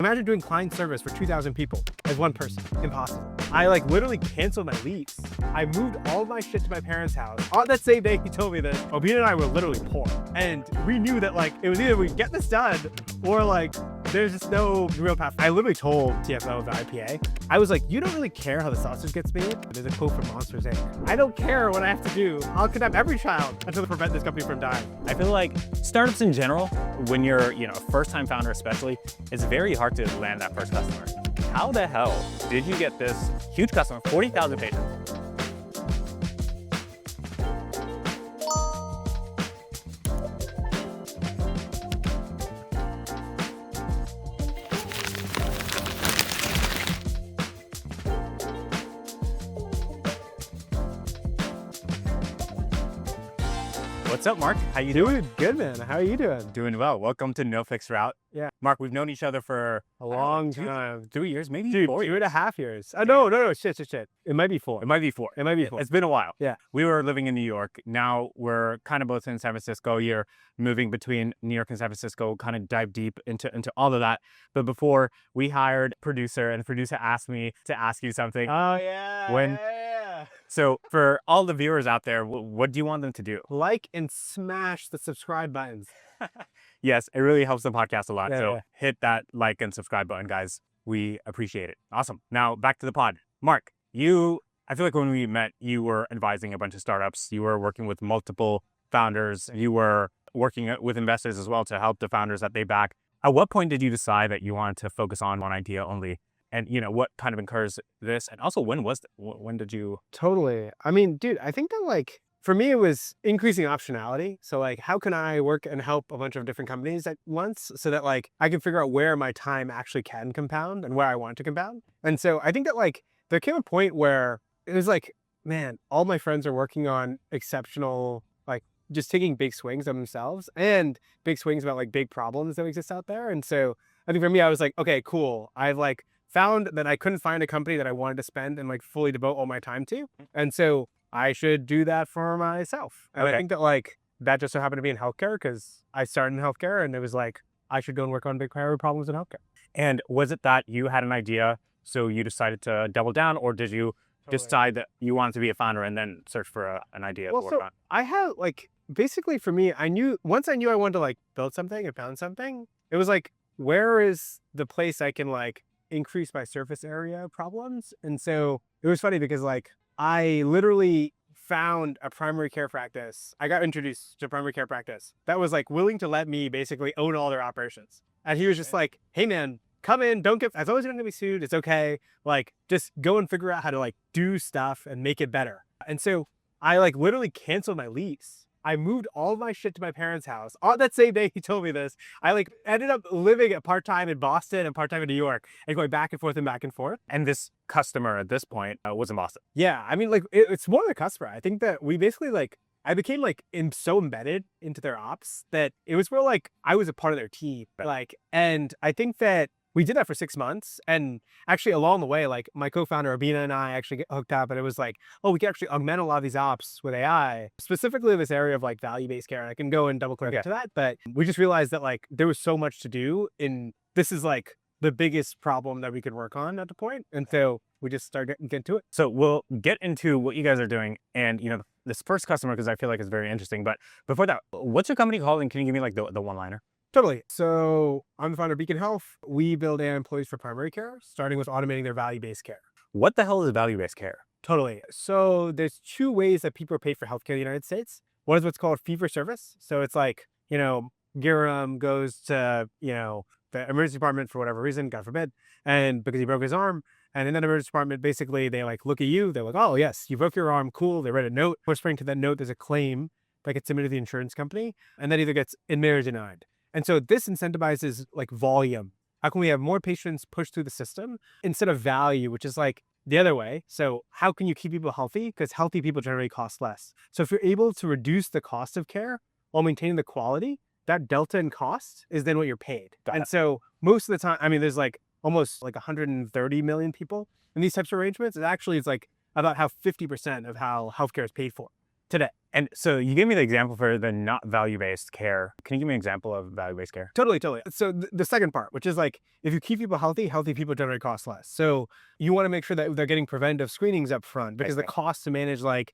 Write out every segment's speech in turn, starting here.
Imagine doing client service for 2,000 people as one person. Impossible. I literally canceled my lease. I moved all of my shit to my parents' house. On that same day he told me this, Obina and I were literally poor. And we knew that it was either we get this done or there's just no real path. I literally told TFO of the IPA, I was like, you don't really care how the sausage gets made? There's a quote from Monsters Inc. I don't care what I have to do. I'll kidnap every child until they prevent this company from dying. I feel like startups in general, when you're a first-time founder especially, it's very hard to land that first customer. How the hell did you get this huge customer, 40,000 patrons? What's up, Mark? How you doing? Good, man. How are you doing? Doing well. Welcome to No Fixed Route. Yeah. Mark, we've known each other for a long time. 3 years, maybe Dude, 4 years. 2.5 years. No. Shit. It might be 4. It might be 4. It might be 4. It's been a while. Yeah. We were living in New York. Now we're kind of both in San Francisco. You're moving between New York and San Francisco, kind of dive deep into all of that. But before, we hired a producer, and the producer asked me to ask you something. Oh, yeah. Yeah. So for all the viewers out there, what do you want them to do? Like and smash the subscribe buttons. Yes, it really helps the podcast a lot. Yeah, so yeah. hit that like and subscribe button, guys. We appreciate it. Awesome. Now back to the pod. Mark, I feel like when we met, you were advising a bunch of startups. You were working with multiple founders. You were working with investors as well to help the founders that they back. At what point did you decide that you wanted to focus on one idea only? And what kind of encouraged this? And also, when did you? Totally. I mean, dude, I think that for me, it was increasing optionality. So how can I work and help a bunch of different companies at once so that I can figure out where my time actually can compound and where I want to compound. And so I think that there came a point where it was man, all my friends are working on exceptional, just taking big swings on themselves and big swings about big problems that exist out there. And so I think for me, I was okay, cool. I've found that I couldn't find a company that I wanted to spend and fully devote all my time to. And so I should do that for myself. And Okay. I think that that just so happened to be in healthcare because I started in healthcare and it was I should go and work on big priority problems in healthcare. And was it that you had an idea, so you decided to double down, or did you decide that you wanted to be a founder and then search for an idea to work on? I had basically for me, once I knew I wanted to build something and found something, it was where is the place I can increase my surface area problems? And so it was funny because I literally found a primary care practice. I got introduced to a primary care practice that was willing to let me basically own all their operations. And he was just hey man, come in, as long as you don't get me sued, it's okay. Just go and figure out how to do stuff and make it better. And so I literally canceled my lease. I moved all of my shit to my parents' house. On that same day he told me this, I ended up living part-time in Boston and part-time in New York and going back and forth and back and forth. And this customer at this point was in Boston. Yeah, I mean, it's more than a customer. I think that we basically I became so embedded into their ops that it was more I was a part of their team. And I think that we did that for 6 months. And actually along the way, my co-founder, Obina, and I actually get hooked up. And it was oh, we can actually augment a lot of these ops with AI, specifically this area of value-based care. I can go and double click into that. But we just realized that there was so much to do. And this is the biggest problem that we could work on at the point. And so we just started getting to it. So we'll get into what you guys are doing and, this first customer, because I feel like it's very interesting. But before that, what's your company called? And can you give me the one-liner? Totally. So I'm the founder of Beacon Health. We build AI employees for primary care, starting with automating their value-based care. What the hell is value-based care? Totally. So there's 2 ways that people are paid for healthcare in the United States. One is what's called fee-for-service. So it's Giram goes to, the emergency department for whatever reason, God forbid, and because he broke his arm. And in that emergency department, basically they look at you, they're oh yes, you broke your arm, cool. They write a note. Whispering to that note, there's a claim that gets submitted to the insurance company, and that either gets admitted or denied. And so this incentivizes volume. How can we have more patients pushed through the system instead of value, which is the other way? So how can you keep people healthy? Because healthy people generally cost less. So if you're able to reduce the cost of care while maintaining the quality, that delta in cost is then what you're paid. And so most of the time, I mean, there's almost 130 million people in these types of arrangements. It actually is about how 50% of how healthcare is paid for. today. And so you gave me the example for the not value-based care. Can you give me an example of value-based care? Totally, totally. So the second part, which is like, if you keep people healthy, healthy people generally cost less. So you want to make sure that they're getting preventive screenings up front, because the cost to manage like,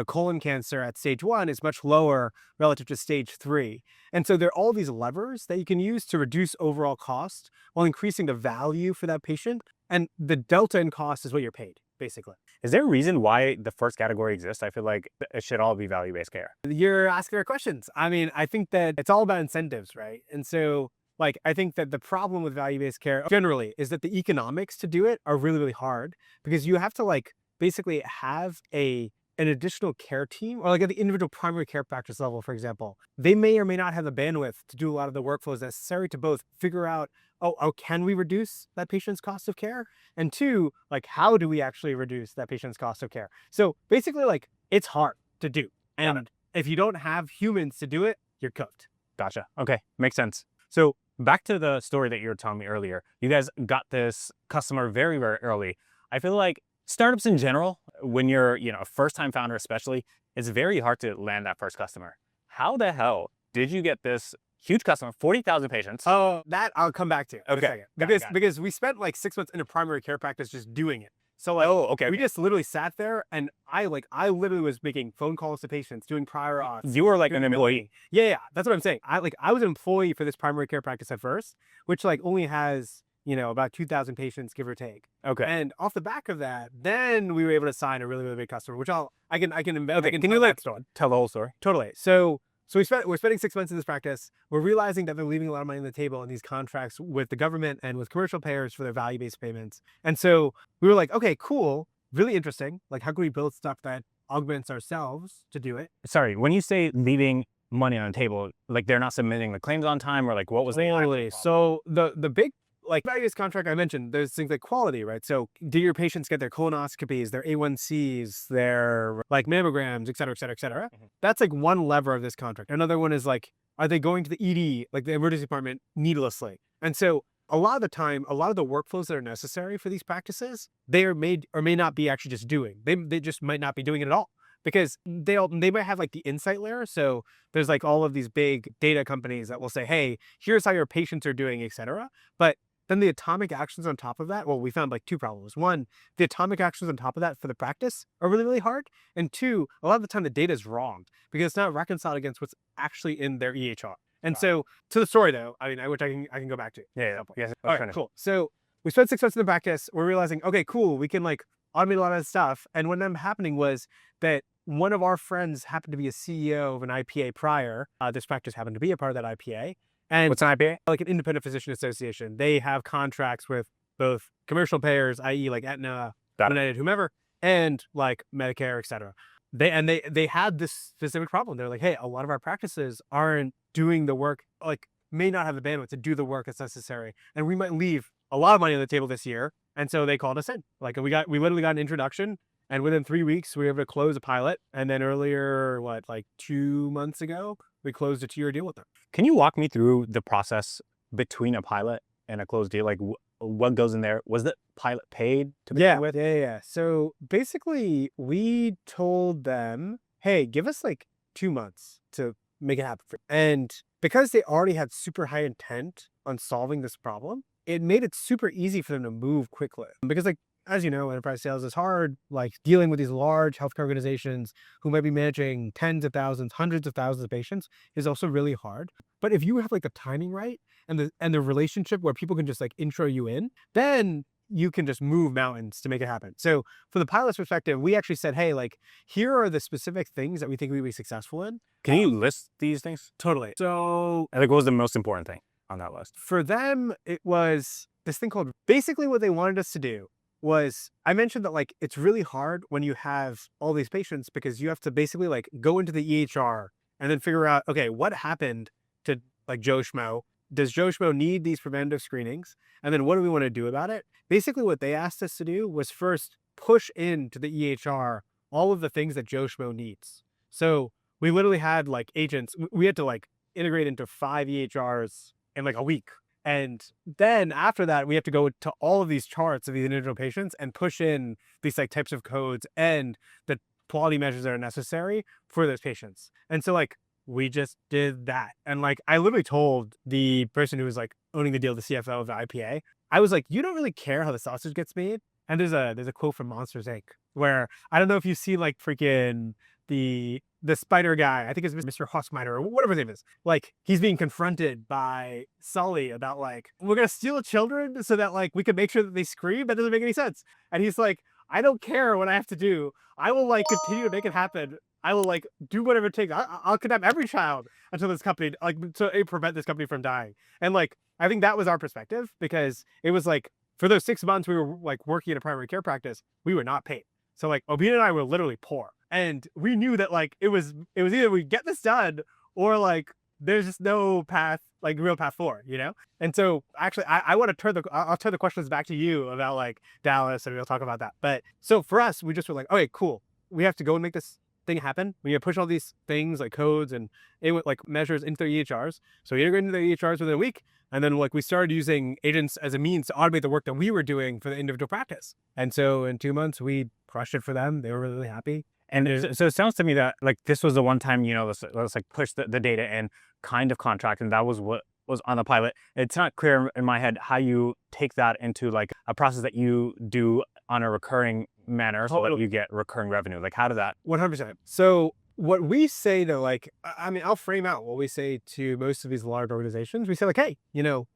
colon cancer at stage 1 is much lower relative to stage 3. And so there are all these levers that you can use to reduce overall cost while increasing the value for that patient. And the delta in cost is what you're paid, basically. Is there a reason why the first category exists? I feel like it should all be value-based care. You're asking our questions. I mean, I think that it's all about incentives, right? And so, like, I think that the problem with value-based care generally is that the economics to do it are really, really hard, because you have to like basically have an additional care team, or like at the individual primary care practice level, for example, they may or may not have the bandwidth to do a lot of the workflows necessary to both figure out, oh, can we reduce that patient's cost of care? And two, like, how do we actually reduce that patient's cost of care? So basically, like, it's hard to do. And if you don't have humans to do it, you're cooked. Gotcha. Okay. Makes sense. So back to the story that you were telling me earlier, you guys got this customer very, very early. I feel like startups in general, when you're, a first-time founder especially, it's very hard to land that first customer. How the hell did you get this huge customer, 40,000 patients? Oh, that I'll come back to in a second. Got it. Because we spent like 6 months in a primary care practice just doing it. So like, we just literally sat there, and I literally was making phone calls to patients, doing prior auths. You were like an employee. Yeah, that's what I'm saying. I was an employee for this primary care practice at first, which like only has, about 2,000 patients, give or take. Okay. And off the back of that, then we were able to sign a really, really big customer, which I can Can you tell the whole story? Totally. So we're spending 6 months in this practice. We're realizing that they're leaving a lot of money on the table in these contracts with the government and with commercial payers for their value-based payments. And so we were like, okay, cool, really interesting. Like, how can we build stuff that augments ourselves to do it? Sorry, when you say leaving money on the table, like they're not submitting the claims on time, or like what was the Totally. So the big, like, value-based contract I mentioned, there's things like quality, right? So do your patients get their colonoscopies, their A1Cs, their like mammograms, et cetera, et cetera, et cetera? Mhm. That's like one lever of this contract. Another one is like, are they going to the ED, like the emergency department, needlessly? And so a lot of the time, a lot of the workflows that are necessary for these practices, they are made or may not be actually just doing. They just might not be doing it at all, because they might have like the insight layer. So there's like all of these big data companies that will say, hey, here's how your patients are doing, et cetera. But then the atomic actions on top of that, well, we found like two problems. One, the atomic actions on top of that for the practice are really, really hard. And two, a lot of the time the data is wrong because it's not reconciled against what's actually in their EHR. And so to the story though, I mean, which I can go back to. Yeah. All right, cool. So we spent 6 months in the practice. We're realizing, okay, cool, we can like automate a lot of stuff. And what ended up happening was that one of our friends happened to be a CEO of an IPA prior. This practice happened to be a part of that IPA. And what's an IPA? Like an independent physician association. They have contracts with both commercial payers, i.e. like Aetna, United, whomever, and like Medicare, et cetera. They had this specific problem. They're like, hey, a lot of our practices aren't doing the work, like may not have the bandwidth to do the work that's necessary. And we might leave a lot of money on the table this year. And so they called us in. Like we literally got an introduction. And within 3 weeks, we were able to close a pilot. And then earlier, like 2 months ago, we closed a 2-year deal with them. Can you walk me through the process between a pilot and a closed deal? Like what goes in there? Was the pilot paid to begin with? Yeah. So basically, we told them, hey, give us like 2 months to make it happen. And because they already had super high intent on solving this problem, it made it super easy for them to move quickly. Because like, as you know, enterprise sales is hard. Like dealing with these large healthcare organizations who might be managing tens of thousands, hundreds of thousands of patients is also really hard. But if you have like the timing right and the relationship where people can just like intro you in, then you can just move mountains to make it happen. So from the pilot's perspective, we actually said, hey, like here are the specific things that we think we'd be successful in. Can you list these things? Totally. So like what was the most important thing on that list? For them, it was this thing called, basically what they wanted us to do was, I mentioned that like it's really hard when you have all these patients because you have to basically like go into the EHR and then figure out, okay, what happened to like Joe Schmo? Does Joe Schmo need these preventative screenings? And then what do we want to do about it? Basically what they asked us to do was first push into the EHR all of the things that Joe Schmo needs. So we literally had like agents, we had to like integrate into 5 EHRs in like a week. And then after that, we have to go to all of these charts of these individual patients and push in these like types of codes and the quality measures that are necessary for those patients. And so like we just did that. And like I literally told the person who was like owning the deal, the CFO of the IPA, I was like, you don't really care how the sausage gets made. And there's a quote from Monsters Inc. where I don't know if you see like freaking the spider guy, I think it's Mr. Huskminer or whatever his name is. Like he's being confronted by Sully about like, we're gonna steal children so that like we can make sure that they scream. That doesn't make any sense. And he's like, I don't care what I have to do. I will like continue to make it happen. I will like do whatever it takes. I'll kidnap every child until this company like to prevent this company from dying. And like I think that was our perspective because it was like for those 6 months we were like working in a primary care practice, we were not paid. So like Obina and I were literally poor. And we knew that like it was either we get this done or like there's just no path, like real path forward, you know? And so actually I want to I'll turn the questions back to you about like Dallas and we'll talk about that. But so for us, we just were like, okay, cool. We have to go and make this thing happen. We have to push all these things like codes and it would like measures into their EHRs. So we integrated into the EHRs within a week. And then like we started using agents as a means to automate the work that we were doing for the individual practice. And so in 2 months, we crushed it for them. They were really happy. And so it sounds to me that like this was the one time, let's like push the data in kind of contract. And that was what was on the pilot. It's not clear in my head how you take that into like a process that you do on a recurring manner so that you get recurring revenue. Like how does that? 100%. So what we say to like, I mean, I'll frame out what we say to most of these large organizations. We say like, hey, you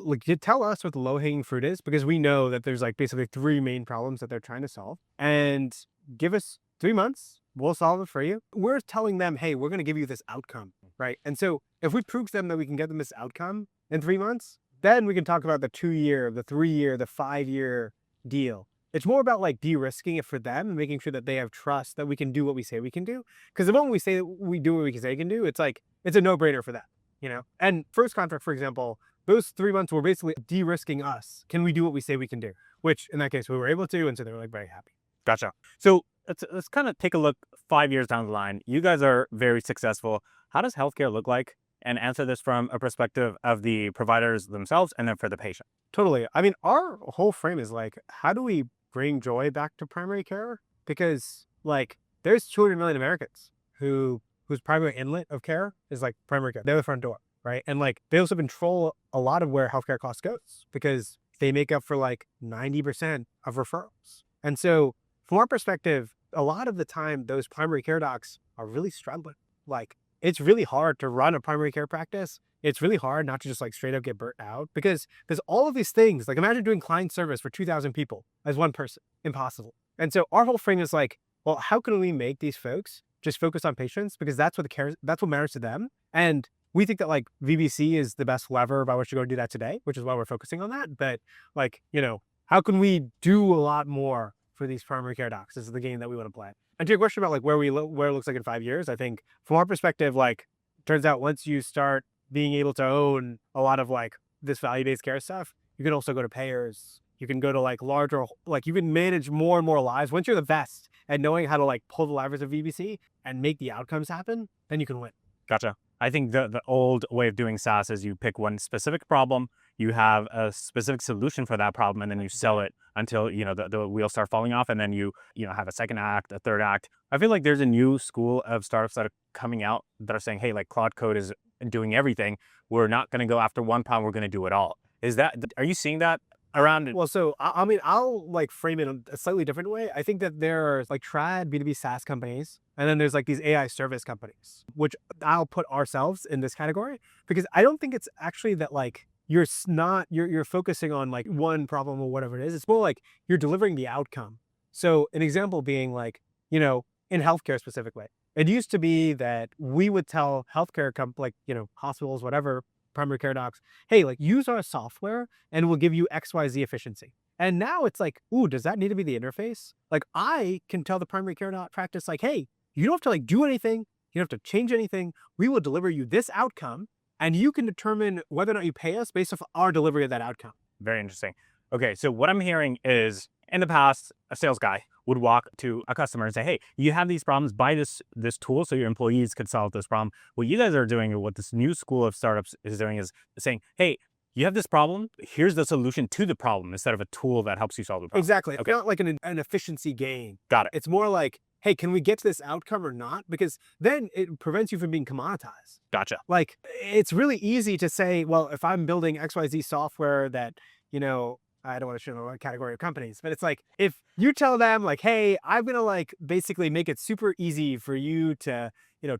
like you tell us what the low hanging fruit is because we know that there's like basically 3 main problems that they're trying to solve and give us 3 months, we'll solve it for you. We're telling them, hey, we're going to give you this outcome, right? And so if we prove to them that we can get them this outcome in 3 months, then we can talk about the 2-year, the 3-year, the 5-year deal. It's more about like de-risking it for them and making sure that they have trust that we can do what we say we can do. Because the moment we say that we do what we say we can do, it's like, it's a no-brainer for them, And first contract, for example, those 3 months were basically de-risking us. Can we do what we say we can do? Which in that case, we were able to. And so they were like very happy. Gotcha. So let's kind of take a look 5 years down the line. You guys are very successful. How does healthcare look like? And answer this from a perspective of the providers themselves and then for the patient. Totally. I mean, our whole frame is like, how do we bring joy back to primary care? Because like there's 200 million Americans whose primary inlet of care is like primary care. They're the front door, right? And like they also control a lot of where healthcare costs goes because they make up for like 90% of referrals. And so from our perspective, a lot of the time, those primary care docs are really struggling. Like, it's really hard to run a primary care practice. It's really hard not to just like straight up get burnt out because there's all of these things. Like, imagine doing client service for 2,000 people as one person. Impossible. And so our whole frame is like, well, how can we make these folks just focus on patients because that's what matters to them. And we think that like VBC is the best lever by which to go do that today, which is why we're focusing on that. But like, how can we do a lot more for these primary care docs? This is the game that we want to play. And to your question about like where it looks like in 5 years, I think from our perspective, like turns out once you start being able to own a lot of like this value-based care stuff, you can also go to payers. You can go to like larger, like you can manage more and more lives. Once you're the best at knowing how to like pull the levers of VBC and make the outcomes happen, then you can win. Gotcha. I think the old way of doing SaaS is you pick one specific problem, you have a specific solution for that problem, and then you sell it until, the wheels start falling off. And then you have a second act, a third act. I feel like there's a new school of startups that are coming out that are saying, hey, like Cloud Code is doing everything. We're not going to go after one problem. We're going to do it all. Are you seeing that around? Well, so I mean, I'll like frame it in a slightly different way. I think that there are like trad B2B SaaS companies, and then there's like these AI service companies, which I'll put ourselves in this category because I don't think it's actually that like you're focusing on like one problem or whatever it is. It's more like you're delivering the outcome. So an example being like, in healthcare specifically, it used to be that we would tell healthcare hospitals, whatever, primary care docs, hey, like use our software and we'll give you XYZ efficiency. And now it's like, ooh, does that need to be the interface? Like I can tell the primary care doc practice like, hey, you don't have to like do anything. You don't have to change anything. We will deliver you this outcome and you can determine whether or not you pay us based off our delivery of that outcome. Very interesting. Okay, so what I'm hearing is in the past, a sales guy would walk to a customer and say, hey, you have these problems, buy this tool so your employees could solve this problem. What you guys are doing, or what this new school of startups is doing, is saying, hey, you have this problem, here's the solution to the problem instead of a tool that helps you solve the problem. Exactly. Okay. It's not like an efficiency gain. Got it. It's more like, hey, can we get to this outcome or not? Because then it prevents you from being commoditized. Gotcha. Like, it's really easy to say, well, if I'm building XYZ software that, I don't want to show a category of companies, but it's like, if you tell them like, hey, I'm going to like basically make it super easy for you to,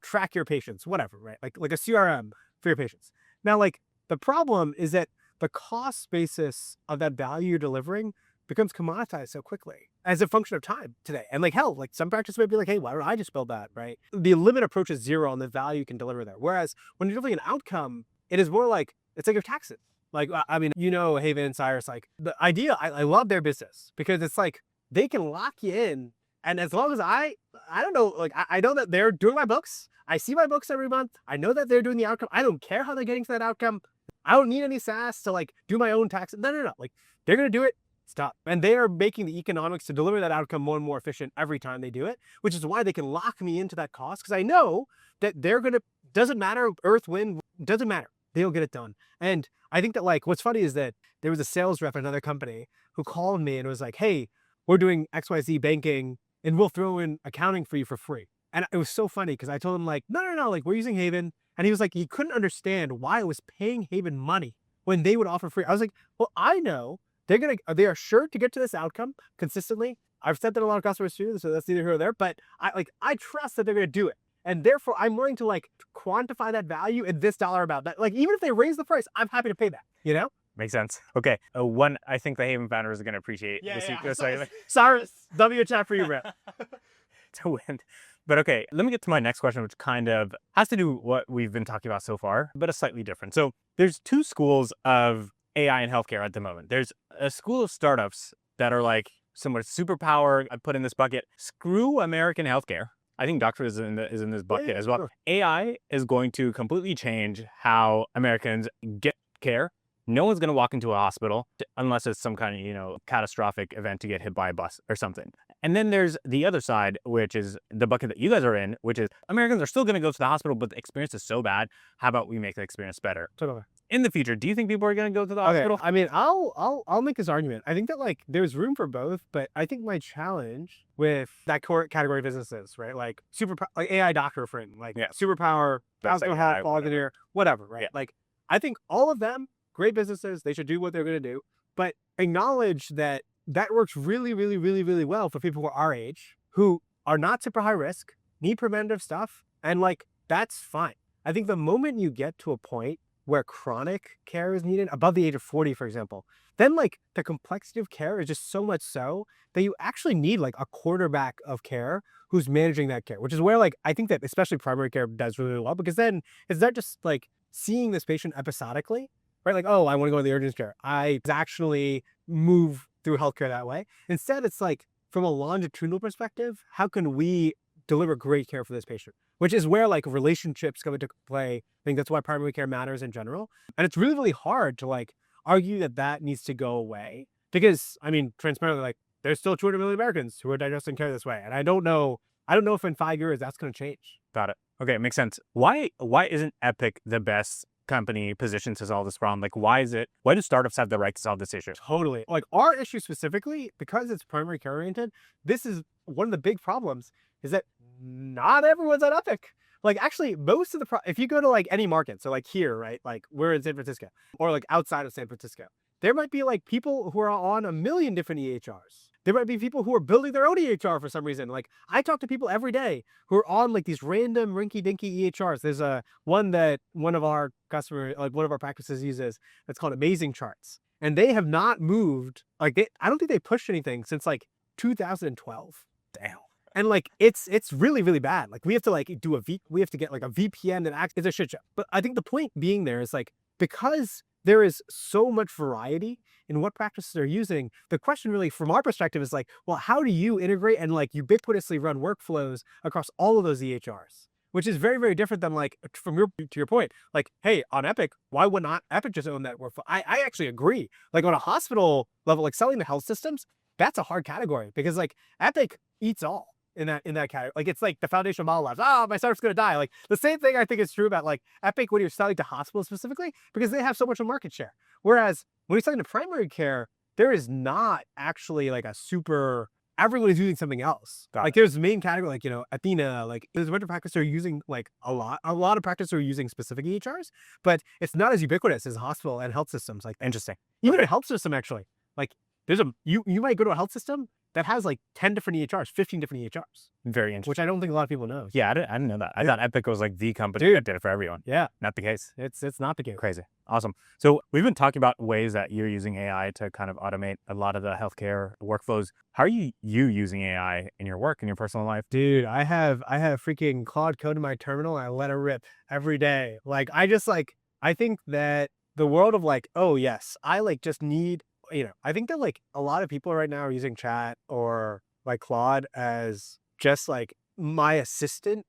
track your patients, whatever, right? Like a CRM for your patients. Now, like the problem is that the cost basis of that value you're delivering becomes commoditized so quickly as a function of time today. And like, hell, like some practice might be like, hey, why don't I just build that, right? The limit approaches zero on the value you can deliver there. Whereas when you're delivering an outcome, it is more like, it's like your taxes. Like, I mean, Haven and Cyrus, like the idea, I love their business because it's like, they can lock you in. And as long as I don't know, like, I know that they're doing my books. I see my books every month. I know that they're doing the outcome. I don't care how they're getting to that outcome. I don't need any SaaS to like do my own tax. No. Like, they're going to do it. Stop. And they are making the economics to deliver that outcome more and more efficient every time they do it, which is why they can lock me into that cost. Because I know that doesn't matter, earth, wind, doesn't matter. They'll get it done. And I think that like, what's funny is that there was a sales rep at another company who called me and was like, hey, we're doing XYZ banking and we'll throw in accounting for you for free. And it was so funny because I told him like, no, like we're using Haven. And he was like, he couldn't understand why I was paying Haven money when they would offer free. I was like, well, I know they are sure to get to this outcome consistently. I've said that a lot of customers too, so that's neither here nor there, but I trust that they're going to do it. And therefore I'm willing to like quantify that value in this dollar amount. That like, even if they raise the price, I'm happy to pay that, Makes sense. Okay. One, I think the Haven founders are going to appreciate this. Cyrus, W chat for you, bro. To win. But okay, let me get to my next question, which kind of has to do with what we've been talking about so far, but a slightly different. So there's two schools of AI in healthcare at the moment. There's a school of startups that are like similar to superpower. I put in this bucket, screw American healthcare. I think doctor is in this bucket as well. Sure. AI is going to completely change how Americans get care. No one's going to walk into a hospital unless it's some kind of, catastrophic event to get hit by a bus or something. And then there's the other side, which is the bucket that you guys are in, which is Americans are still going to go to the hospital, but the experience is so bad. How about we make the experience better? Totally. In the future, do you think people are going to go to the hospital? I mean, I'll make this argument. I think that like there's room for both, but I think my challenge with that core category of businesses, right? Like like AI doctor friend, like superpower, thousand health, engineer, whatever, right? Yeah. Like I think all of them, great businesses, they should do what they're going to do, but acknowledge that works really, really, really, really well for people who are our age, who are not super high risk, need preventative stuff, and like that's fine. I think the moment you get to a point where chronic care is needed, above the age of 40, for example, then like the complexity of care is just so much so that you actually need like a quarterback of care who's managing that care, which is where like I think that especially primary care does really well, because then it's not just like seeing this patient episodically, right? Like, oh, I want to go to the urgent care. I actually move through healthcare that way. Instead, it's like from a longitudinal perspective, how can we deliver great care for this patient? Which is where like relationships come into play. I think that's why primary care matters in general. And it's really, really hard to like argue that needs to go away, because I mean, transparently, like there's still 200 million Americans who are digesting care this way. And I don't know if in 5 years that's going to change. Got it. Okay. Makes sense. Why isn't Epic the best company positioned to solve this problem? Like, why do startups have the right to solve this issue? Totally. Like our issue specifically, because it's primary care oriented, this is one of the big problems, is that not everyone's at Epic. Like actually most of if you go to like any market, so like here, right? Like we're in San Francisco, or like outside of San Francisco, there might be like people who are on a million different EHRs. There might be people who are building their own EHR for some reason. Like I talk to people every day who are on like these random rinky-dinky EHRs. There's one that one of our practices uses that's called Amazing Charts. And they have not moved. Like I don't think they pushed anything since like 2012. Damn. And like it's really, really bad. Like we have to like we have to get like a VPN that it's a shit show. But I think the point being there is like, because there is so much variety in what practices are using, the question really from our perspective is like, well, how do you integrate and like ubiquitously run workflows across all of those EHRs? Which is very, very different than like, to your point, like, hey, on Epic, why would not Epic just own that workflow? I actually agree. Like on a hospital level, like selling the health systems, that's a hard category, because like Epic eats all in that category. Like it's like the foundational model labs. Oh, my startup's gonna die. Like the same thing I think is true about like Epic when you're selling to hospitals specifically, because they have so much of market share. Whereas when you're selling to primary care, there is not actually like a super everyone is using something else. Got Like there's the main category, like, Athena, like there's a bunch of practices that are using like a lot of practices are using specific EHRs, but it's not as ubiquitous as hospital and health systems. Like Interesting. even a health system, actually, like you might go to a health system that has like 10 different EHRs, 15 different EHRs, Very interesting. which I don't think a lot of people know. Yeah, I didn't know that. I thought Epic was like the company Dude. that did it for everyone. Yeah, Not the case. it's not the case. Crazy. Awesome. So we've been talking about ways that you're using AI to kind of automate a lot of the healthcare workflows. How are you using AI in your work, in your personal life? Dude, I have freaking Claude Code in my terminal. I let it rip every day. Like I think that the world of like, oh yes, I like just need, I think that like a lot of people right now are using chat or like Claude as just like my assistant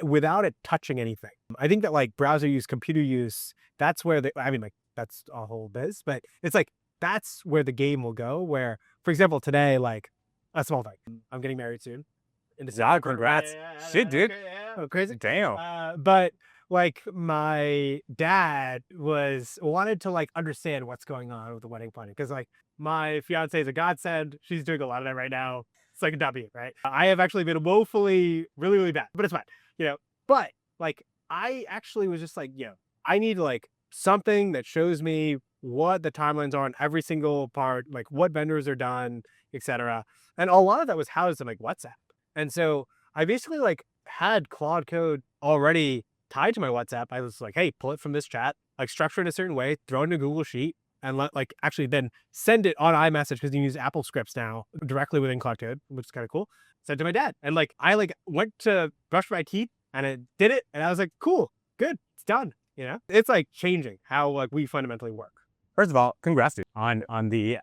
without it touching anything. I think that like browser use, computer use, that's where like that's a whole biz, but it's like that's where the game will go. Where, for example, today, like a small thing, I'm getting married soon. Yeah, congrats. Shit, dude. Oh, crazy. Damn. But like my dad wanted to like understand what's going on with the wedding planning, because like my fiance is a godsend. She's doing a lot of that right now. It's like a W, right? I have actually been woefully really, really bad, but it's fine, But like I actually was just like, I need like something that shows me what the timelines are on every single part, like what vendors are done, etc. And a lot of that was housed in like WhatsApp. And so I basically like had Claude Code already tied to my WhatsApp. I was like, hey, pull it from this chat, like structure it in a certain way, throw it in a Google Sheet, and actually then send it on iMessage, because you use Apple scripts now directly within Claude Code, which is kind of cool. Sent to my dad. And like I like went to brush my teeth and it did it. And I was like, cool, good, it's done. It's like changing how like we fundamentally work. First of all, congrats, dude, on the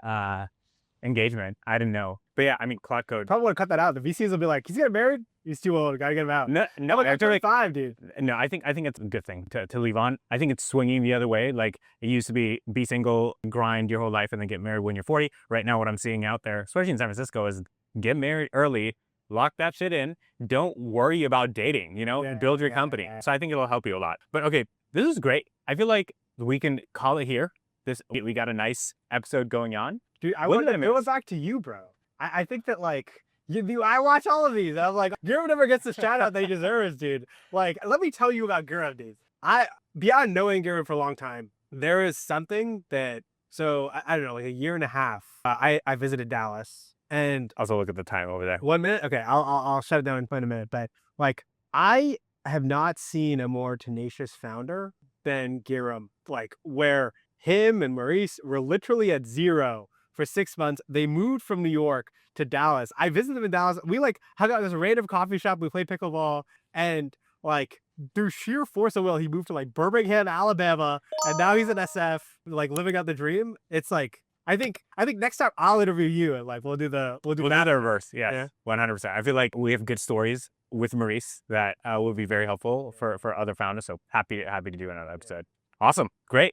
engagement. I didn't know. But yeah, I mean, Claude Code. Probably want to cut that out. The VCs will be like, he's getting married. He's too old. Gotta get him out. No, I'm like, I'm after 35, dude. No, I think it's a good thing to leave on. I think it's swinging the other way. Like it used to be single, grind your whole life, and then get married when you're 40. Right now, what I'm seeing out there, especially in San Francisco, is get married early, lock that shit in. Don't worry about dating, build your company. Yeah. So I think it'll help you a lot. But okay, this is great. I feel like we can call it here. We got a nice episode going on. Dude, I want to go back to you, bro. I think that like I watch all of these. I was like, Guru never gets the shout out that he deserves, dude. Like, let me tell you about Guru, dude. Beyond knowing Guru for a long time, there is something that, so I don't know, like a year and a half, I visited Dallas, and Also look at the time over there. 1 minute. Okay, I'll shut it down in a minute. But like, I have not seen a more tenacious founder than Giram. Like, where him and Maurice were literally at zero for 6 months. They moved from New York to Dallas. I visited them in Dallas. We like hung out at this random coffee shop. We played pickleball, and like through sheer force of will, he moved to like Birmingham, Alabama, and now he's in SF, like living out the dream. It's like I think next time I'll interview you, and like we'll do the reverse. Yes, 100%. I feel like we have good stories with Maurice that will be very helpful for other founders. So happy to do another episode. Awesome, great.